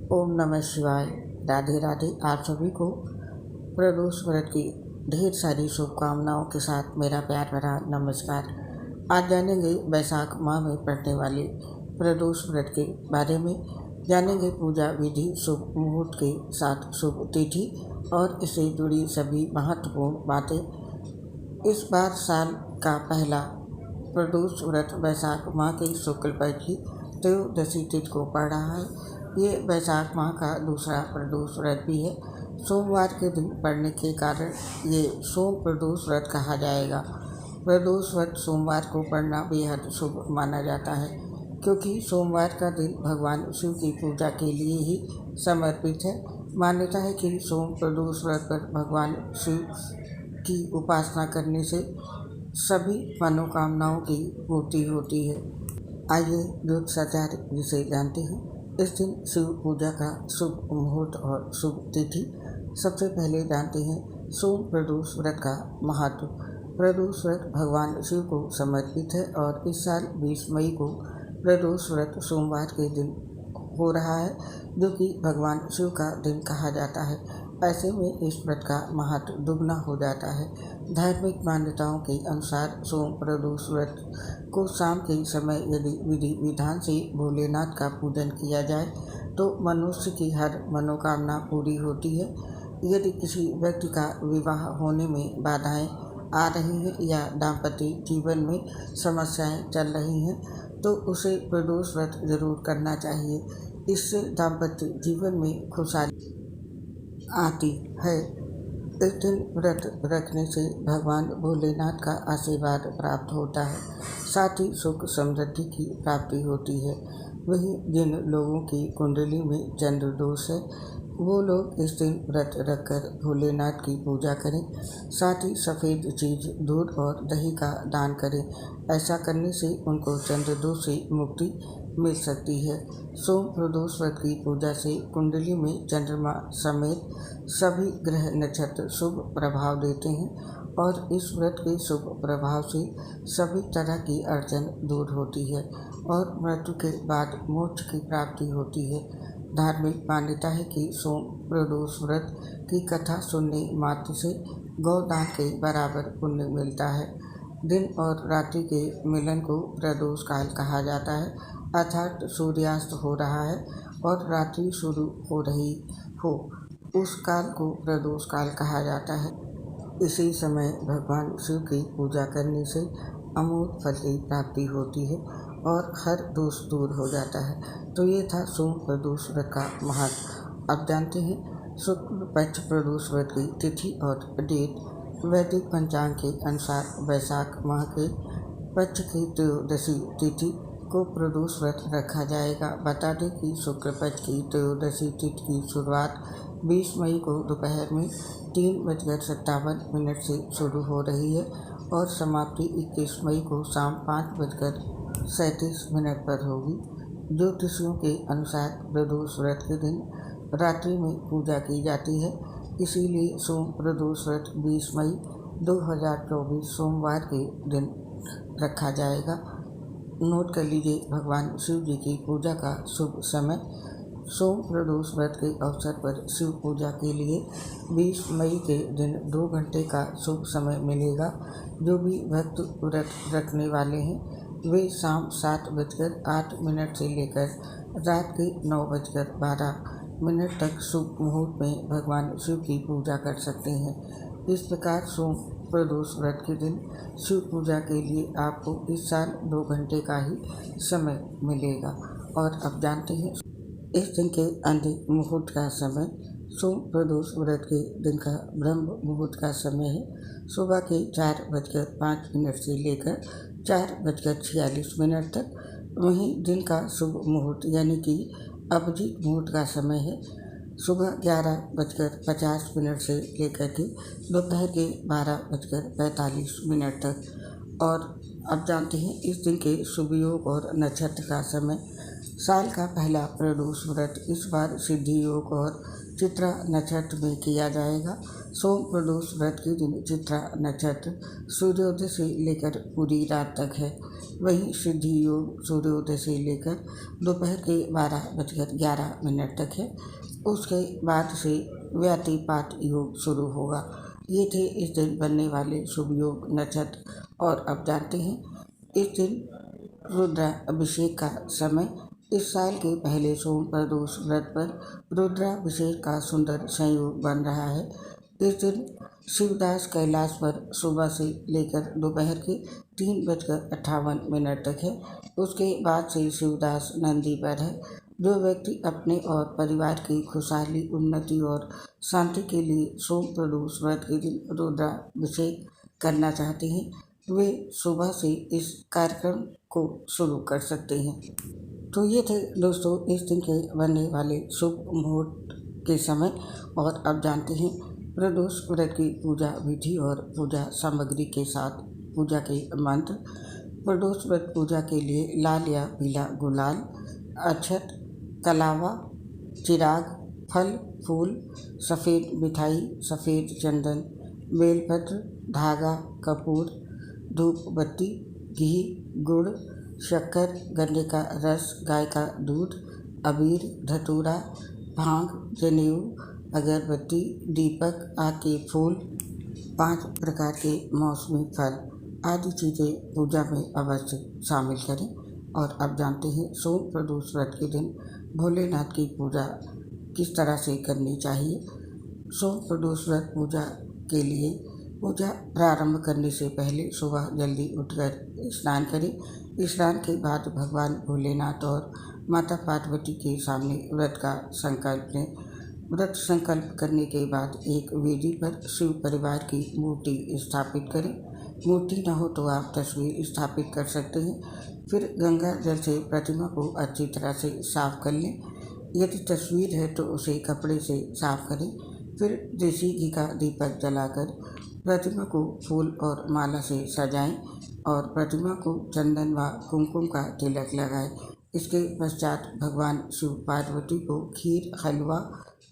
ओम नमः शिवाय। राधे राधे। आप सभी को प्रदोष व्रत की ढेर सारी शुभकामनाओं के साथ मेरा प्यार भरा नमस्कार। आज जानेंगे वैशाख माह में पड़ने वाले प्रदोष व्रत के बारे में। जानेंगे पूजा विधि, शुभ मुहूर्त के साथ शुभ तिथि और इससे जुड़ी सभी महत्वपूर्ण बातें। इस बार साल का पहला प्रदोष व्रत वैशाख माह के शुक्ल पक्ष की त्रयोदशी तिथि को पड़ रहा है। ये वैशाख माह का दूसरा प्रदोष व्रत भी है। सोमवार के दिन पड़ने के कारण ये सोम प्रदोष व्रत कहा जाएगा। प्रदोष व्रत सोमवार को पड़ना बेहद शुभ माना जाता है, क्योंकि सोमवार का दिन भगवान शिव की पूजा के लिए ही समर्पित है। मान्यता है कि सोम प्रदोष व्रत पर भगवान शिव की उपासना करने से सभी मनोकामनाओं की पूर्ति होती है। आइए ज्योतिषाचार्य जिसे जानते हैं। इस दिन शिव पूजा का शुभ मुहूर्त और शुभ तिथि। सबसे पहले जानते हैं सोम प्रदोष व्रत का महत्व। प्रदोष व्रत भगवान शिव को समर्पित है और इस साल 20 मई को प्रदोष व्रत सोमवार के दिन हो रहा है, जो कि भगवान शिव का दिन कहा जाता है। ऐसे में इस व्रत का महत्व दुगना हो जाता है। धार्मिक मान्यताओं के अनुसार सोम प्रदोष व्रत को शाम के समय यदि विधि विधान से भोलेनाथ का पूजन किया जाए तो मनुष्य की हर मनोकामना पूरी होती है। यदि किसी व्यक्ति का विवाह होने में बाधाएं आ रही हैं या दाम्पत्य जीवन में समस्याएं चल रही हैं तो उसे प्रदोष व्रत जरूर करना चाहिए। इससे दाम्पत्य जीवन में खुशहाली आती है। इस दिन व्रत रखने से भगवान भोलेनाथ का आशीर्वाद प्राप्त होता है, साथ ही सुख समृद्धि की प्राप्ति होती है। वहीं जिन लोगों की कुंडली में चंद्र दोष है वो लोग इस दिन व्रत रखकर भोलेनाथ की पूजा करें। साथ ही सफ़ेद चीज, दूध और दही का दान करें। ऐसा करने से उनको चंद्र दोष से मुक्ति मिल सकती है। सोम प्रदोष व्रत की पूजा से कुंडली में चंद्रमा समेत सभी ग्रह नक्षत्र शुभ प्रभाव देते हैं और इस व्रत के शुभ प्रभाव से सभी तरह की अड़चन दूर होती है और मृत्यु के बाद मोक्ष की प्राप्ति होती है। धार्मिक मान्यता है कि सोम प्रदोष व्रत की कथा सुनने मात्र से गौदान के बराबर पुण्य मिलता है। दिन और रात्रि के मिलन को प्रदोष काल कहा जाता है, अर्थात सूर्यास्त हो रहा है और रात्रि शुरू हो रही हो, उस काल को प्रदोष काल कहा जाता है। इसी समय भगवान शिव की पूजा करने से अमोघ फल की प्राप्ति होती है और हर दोष दूर हो जाता है। तो ये था सोम प्रदोष व्रत का महत्व। अब जानते हैं शुक्ल पक्ष प्रदोष व्रत की तिथि और डेट। वैदिक पंचांग के अनुसार वैशाख माह के पक्ष की त्रयोदशी तिथि को प्रदोष व्रत रखा जाएगा। बता दें कि शुक्ल पक्ष की त्रयोदशी तिथि की शुरुआत 20 मई को दोपहर में 3:57 से शुरू हो रही है और समाप्ति 21 मई को शाम 5:37 पर होगी। ज्योतिषियों के अनुसार प्रदोष व्रत के दिन रात्रि में पूजा की जाती है, इसीलिए सोम प्रदोष व्रत 20 मई 2024 सोमवार के दिन रखा जाएगा। नोट कर लीजिए भगवान शिव जी की पूजा का शुभ समय। सोम प्रदोष व्रत के अवसर पर शिव पूजा के लिए 20 मई के दिन 2 घंटे का शुभ समय मिलेगा। जो भी भक्त व्रत रखने वाले हैं वे शाम 7:08 से लेकर रात के 9:12 तक शुभ मुहूर्त में भगवान शिव की पूजा कर सकते हैं। इस प्रकार सोम प्रदोष व्रत के दिन शिव पूजा के लिए आपको इस साल 2 घंटे का ही समय मिलेगा। और अब जानते हैं इस दिन के अंतिम मुहूर्त का समय। सोम प्रदोष व्रत के दिन का ब्रह्म मुहूर्त का समय है सुबह के 4:05 से लेकर 4:46 तक। वहीं दिन का शुभ मुहूर्त यानी कि अभिजीत मुहूर्त का समय है सुबह 11:50 से लेकर के दोपहर के 12:45 तक। और अब जानते हैं इस दिन के शुभ योग और नक्षत्र का समय। साल का पहला प्रदोष व्रत इस बार सिद्धि योग और चित्रा नक्षत्र में किया जाएगा। सोम प्रदोष व्रत के दिन चित्रा नक्षत्र सूर्योदय से लेकर पूरी रात तक है। वहीं सिद्धि योग सूर्योदय से लेकर दोपहर के 12:11 तक है। उसके बाद से व्यतिपात योग शुरू होगा। ये थे इस दिन बनने वाले शुभ योग नक्षत्र। और अब जानते हैं इस दिन रुद्राभिषेक का समय। इस साल के पहले सोम प्रदोष व्रत पर रुद्राभिषेक का सुंदर संयोग बन रहा है। इस दिन शिवदास कैलाश पर सुबह से लेकर दोपहर के 3:58 तक है। उसके बाद से शिवदास नंदी पर है। जो व्यक्ति अपने और परिवार की खुशहाली, उन्नति और शांति के लिए सोम प्रदोष व्रत के दिन रुद्राभिषेक करना चाहते हैं, वे सुबह से इस कार्यक्रम को शुरू कर सकते हैं। तो ये थे दोस्तों इस दिन के बनने वाले शुभ मुहूर्त के समय। और अब जानते हैं प्रदोष व्रत की पूजा विधि और पूजा सामग्री के साथ पूजा के मंत्र। प्रदोष व्रत पूजा के लिए लाल या पीला गुलाल, अक्षत, कलावा, चिराग, फल फूल, सफ़ेद मिठाई, सफ़ेद चंदन, बेलपत्र, धागा, कपूर, धूप बत्ती, घी, गुड़, शक्कर, गन्ने का रस, गाय का दूध, अबीर, धतूरा, भांग, जनेऊ, अगरबत्ती, दीपक, आक के फूल, 5 प्रकार के मौसमी फल आदि चीज़ें पूजा में अवश्य शामिल करें। और अब जानते हैं सोम प्रदोष व्रत के दिन भोलेनाथ की पूजा किस तरह से करनी चाहिए। सोम प्रदोष व्रत पूजा के लिए पूजा प्रारंभ करने से पहले सुबह जल्दी उठकर स्नान करें। स्नान के बाद भगवान भोलेनाथ और माता पार्वती के सामने व्रत का संकल्प लें। व्रत संकल्प करने के बाद एक वेदी पर शिव परिवार की मूर्ति स्थापित करें। मूर्ति न हो तो आप तस्वीर स्थापित कर सकते हैं। फिर गंगा जल से प्रतिमा को अच्छी तरह से साफ कर लें। यदि तस्वीर है तो उसे कपड़े से साफ करें। फिर देसी घी का दीपक जलाकर प्रतिमा को फूल और माला से सजाएं और प्रतिमा को चंदन व कुमकुम का तिलक लगाएं। इसके पश्चात भगवान शिव पार्वती को खीर, हलवा,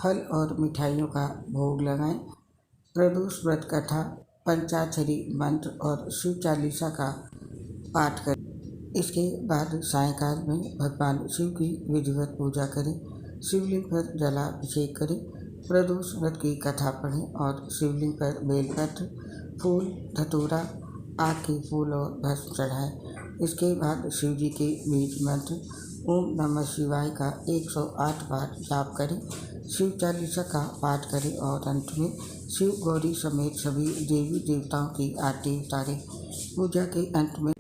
फल और मिठाइयों का भोग लगाएं। प्रदोष व्रत कथा, पंचाक्षरी मंत्र और शिव चालीसा का पाठ करें। इसके बाद सायंकाल में भगवान शिव की विधिवत पूजा करें। शिवलिंग पर जलाभिषेक करें। प्रदोष व्रत की कथा पढ़ें और शिवलिंग पर बेलपत्र, फूल, धतूरा, आक के फूल और भस्म चढ़ाएं। इसके बाद शिव जी के बीज मंत्र ओम नमः शिवाय का 108 बार जाप करें। शिव चालीसा का पाठ करें और अंत में शिव गौरी समेत सभी देवी देवताओं की आरती उतारें। पूजा के अंत में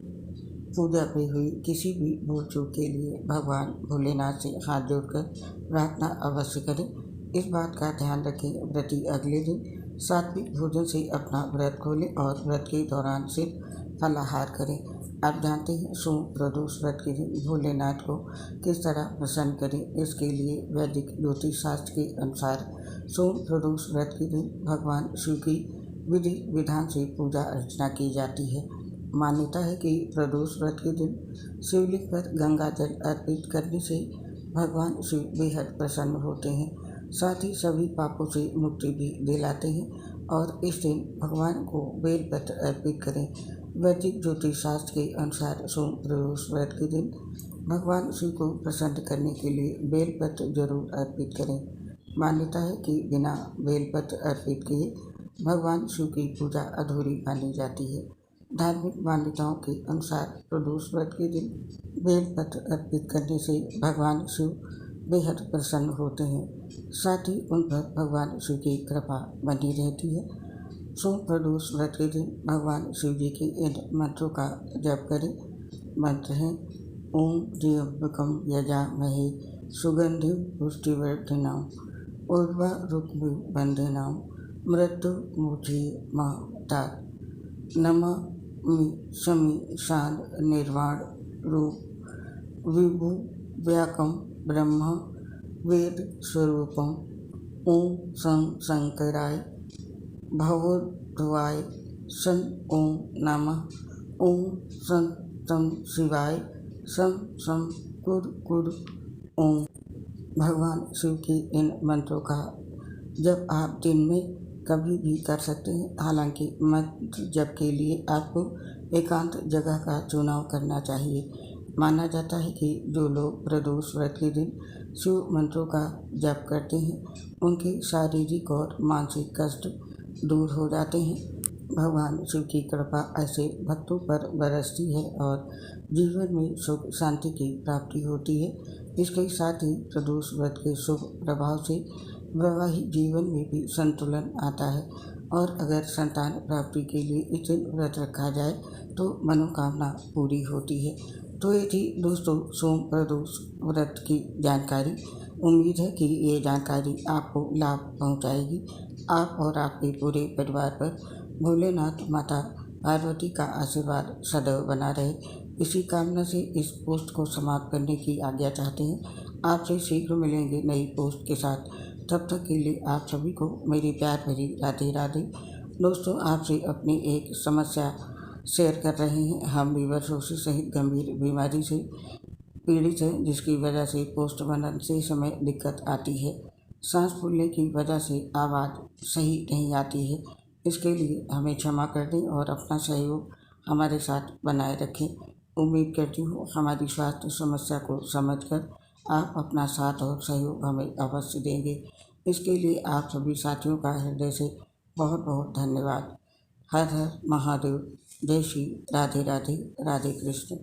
पूजा पे हुई किसी भी भूल चूक के लिए भगवान भोलेनाथ से हाथ जोड़कर प्रार्थना अवश्य करें। इस बात का ध्यान रखें व्रती अगले दिन सात्विक भोजन से अपना व्रत खोलें और व्रत के दौरान सिर्फ फलाहार करें। आप जानते हैं सोम प्रदोष व्रत के दिन भोलेनाथ को किस तरह प्रसन्न करें। इसके लिए वैदिक ज्योतिष शास्त्र के अनुसार सोम प्रदोष व्रत के दिन भगवान शिव की विधि विधान से पूजा अर्चना की जाती है। मान्यता है कि प्रदोष व्रत के दिन शिवलिंग पर गंगा जल अर्पित करने से भगवान शिव बेहद प्रसन्न होते हैं। साथ ही सभी पापों से मुक्ति भी दिलाते हैं। और इस दिन भगवान को बेलपत्र अर्पित करें। वैदिक ज्योतिष शास्त्र के अनुसार सोम प्रदोष व्रत के दिन भगवान शिव को प्रसन्न करने के लिए बेलपत्र जरूर अर्पित करें। मान्यता है कि बिना बेलपत्र अर्पित किए भगवान शिव की पूजा अधूरी मानी जाती है। धार्मिक मान्यताओं के अनुसार प्रदोष व्रत के दिन बेलपत्र अर्पित करने से भगवान शिव बेहद प्रसन्न होते हैं। साथ ही उन पर भगवान शिव की कृपा बनी रहती है। सोम प्रदोष व्रत के दिन भगवान शिव जी के इन मंत्रों का जप करें। मंत्र हैं ओम त्र्यंबकम यजामहे सुगंधिं पुष्टिवर्धनम् उर्वारुकमिबन्धनान् मृत्युमुक्षीयमामृतात् नमामि शमीशान निर्वाण रूप विभुव्याकं ब्रह्म वेद स्वरूपम ओम सं शंकराय भवोद्भवाय सं ओम नमः ओम सं सं शिवाय सं सं कुर ओम। भगवान शिव के इन मंत्रों का जब आप दिन में कभी भी कर सकते हैं। हालांकि मंत्र जप के लिए आपको एकांत जगह का चुनाव करना चाहिए। माना जाता है कि जो लोग प्रदोष व्रत के दिन शिव मंत्रों का जप करते हैं उनके शारीरिक और मानसिक कष्ट दूर हो जाते हैं। भगवान शिव की कृपा ऐसे भक्तों पर बरसती है और जीवन में सुख शांति की प्राप्ति होती है। इसके साथ ही प्रदोष व्रत के शुभ प्रभाव से वैवाहिक जीवन में भी संतुलन आता है और अगर संतान प्राप्ति के लिए इस दिन व्रत रखा जाए तो मनोकामना पूरी होती है। तो ये थी दोस्तों सोम प्रदोष व्रत की जानकारी। उम्मीद है कि ये जानकारी आपको लाभ पहुंचाएगी। आप और आपके पूरे परिवार पर भोलेनाथ माता पार्वती का आशीर्वाद सदैव बना रहे, इसी कामना से इस पोस्ट को समाप्त करने की आज्ञा चाहते हैं। आपसे शीघ्र मिलेंगे नई पोस्ट के साथ। तब तक के लिए आप सभी को मेरी प्यार भरी राधे राधे। दोस्तों आपसे अपनी एक समस्या शेयर कर रहे हैं। हम लीवर सिरोसिस सहित गंभीर बीमारी से पीड़ित हैं, जिसकी वजह से पोस्ट बनाने से समय दिक्कत आती है। सांस फूलने की वजह से आवाज़ सही नहीं आती है। इसके लिए हमें क्षमा कर दें और अपना सहयोग हमारे साथ बनाए रखें। उम्मीद करती हूँ हमारी स्वास्थ्य समस्या को समझकर आप अपना साथ और सहयोग हमें अवश्य देंगे। इसके लिए आप सभी साथियों का हृदय से बहुत बहुत धन्यवाद। हर हर महादेव। जय श्री राधे राधे। राधे कृष्ण।